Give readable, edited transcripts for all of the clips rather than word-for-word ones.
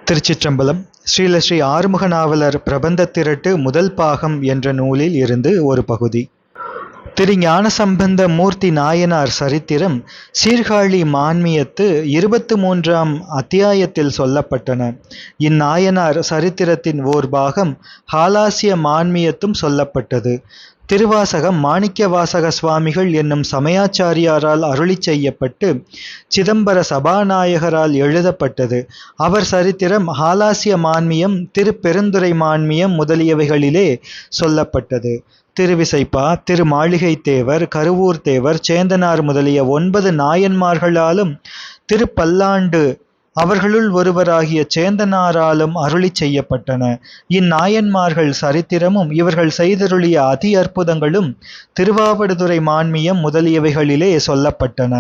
திருச்சிற்றம்பலம். ஸ்ரீ ஆறுமுக நாவலர் பிரபந்தத் திரட்டு முதல் பாகம் என்ற நூலில் இருந்து ஒரு பகுதி. திரு ஞானசம்பந்த மூர்த்தி நாயனார் சரித்திரம் சீர்காழி மான்மியத்து 23ஆம் அத்தியாயத்தில் சொல்லப்பட்டன. இந்நாயனார் சரித்திரத்தின் ஓர் பாகம் ஹாலாசிய மான்மியத்தும் சொல்லப்பட்டது. திருவாசகம் மாணிக்கவாசக சுவாமிகள் என்னும் சமயாச்சாரியாரால் அருளி செய்யப்பட்டு சிதம்பர சபாநாயகரால் எழுதப்பட்டது. அவர் சரித்திரம் ஹாலாசிய மான்மியம், திருப்பெருந்துறை மான்மியம் முதலியவைகளிலே சொல்லப்பட்டது. திருவிசைப்பா, திருமாளிகை தேவர், கருவூர் தேவர், சேந்தனார் முதலிய 9 நாயன்மார்களாலும் திருப்பல்லாண்டு அவர்களுள் ஒருவராகிய சேந்தனாராலும் அருளி செய்யப்பட்டன. இந்நாயன்மார்கள் சரித்திரமும் இவர்கள் செய்தருளிய அதி அற்புதங்களும் திருவாவடுதுறை மான்மியம் முதலியவைகளிலே சொல்லப்பட்டன.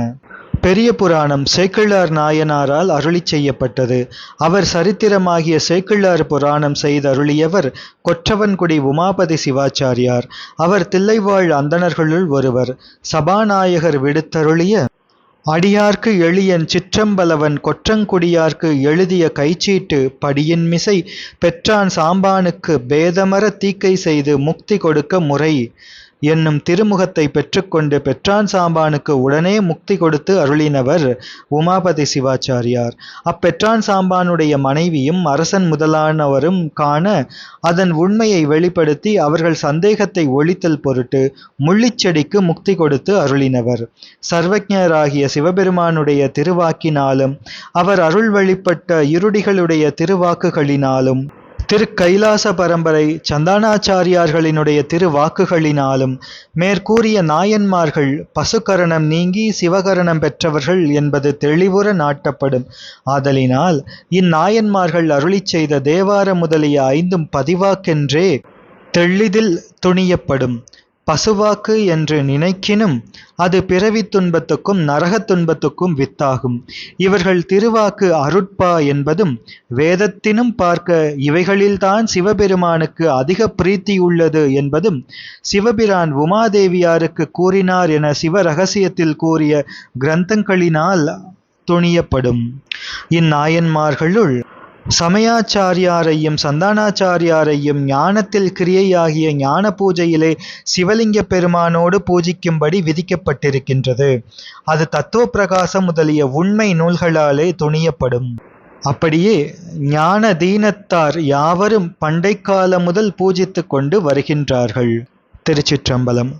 பெரிய புராணம் சேக்கிழார் நாயனாரால் அருளி செய்யப்பட்டது. அவர் சரித்திரமாகிய சேக்கிழார் புராணம் செய்தருளியவர் கொற்றவன்குடி உமாபதி சிவாச்சாரியார். அவர் தில்லைவாழ் அந்தணர்களுள் ஒருவர். சபாநாயகர் விடுத்தருளிய அடியார்க்கு எளியன் சிற்றம்பலவன் கொற்றங்குடியார்க்கு எழுதிய கைச்சீட்டு படியின்மிசை பெற்றான் சாம்பானுக்கு பேதமர தீக்கை செய்து முக்தி கொடுக்க முறை என்னும் திருமுகத்தை பெற்றுக்கொண்டு பெற்றான் சாம்பானுக்கு உடனே முக்தி கொடுத்து அருளினவர் உமாபதி சிவாச்சாரியார். அப்பெற்றான் சாம்பானுடைய மனைவியும் அரசன் முதலானவரும் காண அதன் உண்மையை வெளிப்படுத்தி அவர்கள் சந்தேகத்தை ஒழித்தல் பொருட்டு முள்ளிச்செடிக்கு முக்தி கொடுத்து அருளினவர். சர்வஜராகிய சிவபெருமானுடைய திருவாக்கினாலும் அவர் அருள் வழிபட்ட இருடிகளுடைய திருவாக்குகளினாலும் திருக்கைலாச பரம்பரை சந்தானாச்சாரியார்களினுடைய திருவாக்குகளினாலும் மேற்கூறிய நாயன்மார்கள் பசுகரணம் நீங்கி சிவகரணம் பெற்றவர்கள் என்பது தெளிவுற நாட்டப்படும். ஆதலினால் இந்நாயன்மார்கள் அருளி செய்த தேவார முதலிய 5 பதிவாக்கென்றே தெள்ளிதில் துணியப்படும். பசுவாக்கு என்று நினைக்கினும் அது பிறவி துன்பத்துக்கும் நரகத் துன்பத்துக்கும் வித்தாகும். இவர்கள் திருவாக்கு அருட்பா என்பதும் வேதத்தினும் பார்க்க இவைகளில்தான் சிவபெருமானுக்கு அதிக பிரீத்தியுள்ளது என்பதும் சிவபிரான் உமாதேவியாருக்கு கூறினார் என சிவ ரகசியத்தில் கூறிய கிரந்தங்களினால் துணியப்படும். இந்நாயன்மார்களுள் சமயாச்சாரியாரையும் சந்தானாச்சாரியாரையும் ஞானத்தில் கிரியையாகிய ஞான பூஜையிலே சிவலிங்க பெருமானோடு பூஜிக்கும்படி விதிக்கப்பட்டிருக்கின்றது. அது தத்துவ பிரகாசம் முதலிய உண்மை நூல்களாலே துணியப்படும். அப்படியே ஞான தீனத்தார் யாவரும் பண்டை காலம் முதல் பூஜித்து கொண்டு வருகின்றார்கள். திருச்சிற்றம்பலம்.